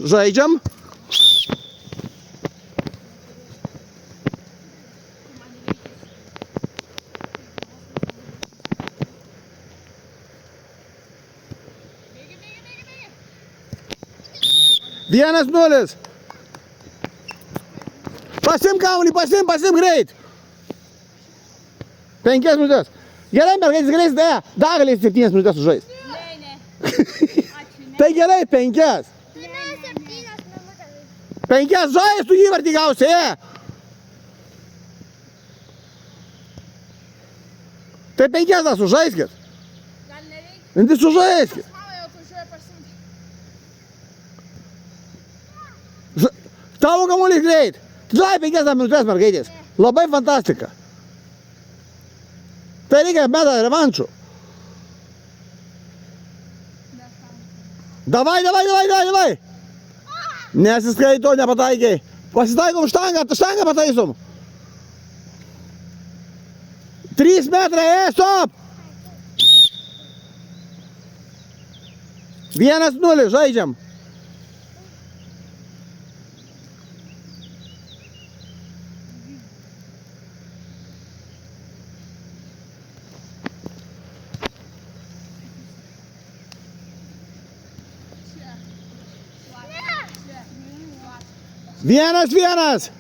Žaidžiam. Vienas nulis. Pasim kamuolį, pasim greit. 5 minutės. Gerai, mergaitės, galėsite, dar galėsite 7 minutės sužaisti. Ne. Tai gerai, 5. Tu ne 7 minutės. 5 žais, tu įvartį gausi, Tai 5 dar sužaiskit. Gal nereikia? Tai sužaiskit. Mama jau atvažiuoja parsimti. Tavo kamuolys greit. Žai 5 minutės, mergaitės. Labai fantastika. Tai reikia metą revanšų. Davai. Nesiskaito, nepataikiai. Pasitaikom štangą pataisom. 3 metrai, stop. 1-0, žaidžiam. Vienas.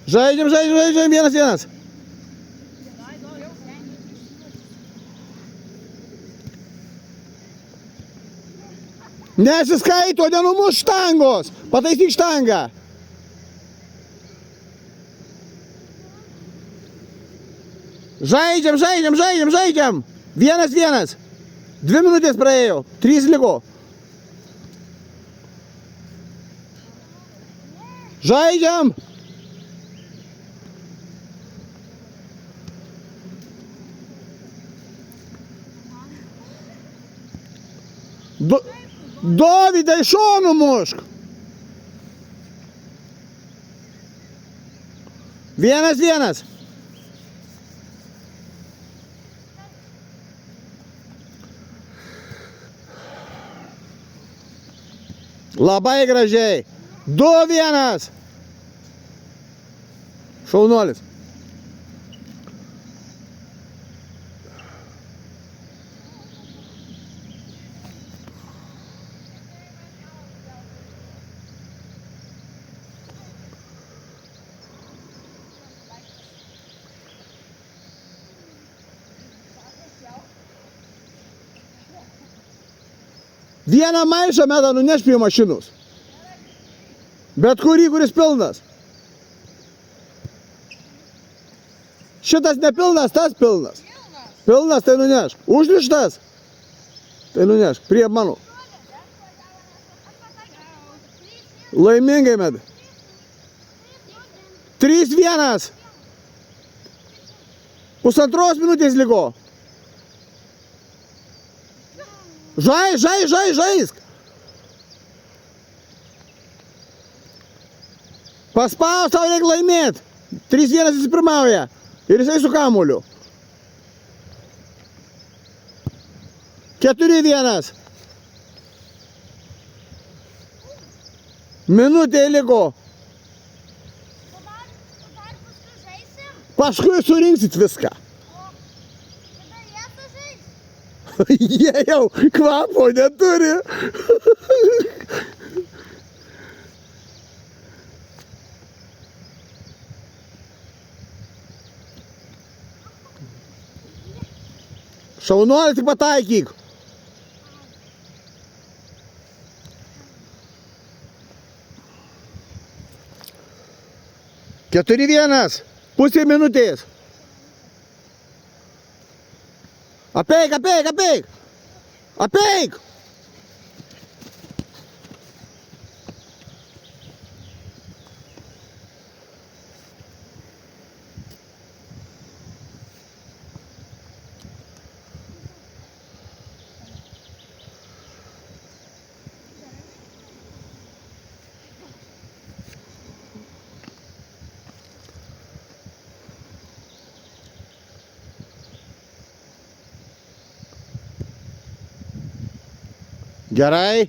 Žaidžiam, 1-1. Nesiskaito, nenumuš štangos. Pataisyk štangą. Žaidžiam. 1-1. 2 minutės praėjo, 3 liko. Žaidžiam. Dovydai, šonu mušk. 1-1. Labai gražiai. 2-1. Šaunuolis. Vieną maišą metą nuneš prie mašinos. Bet kurį, kuris pilnas. Šitas nepilnas, tas pilnas. Pilnas, tai nunešk. Užrištas. Tai nunešk. Prie mano. Laimingai met. 3-1. Pusantros minutės liko. Žaisk. Paspaus, tau reikia laimėti. 3-1 jis pirmauja. Ir jisai su kamuoliu. 4-1. Minutė liko. Paskui surinksit viską. Jie jau kvapo neturi. Šaunuolis, tik pataikyk. Keturi vienas. Pusė minutės. Apeik. Gerai.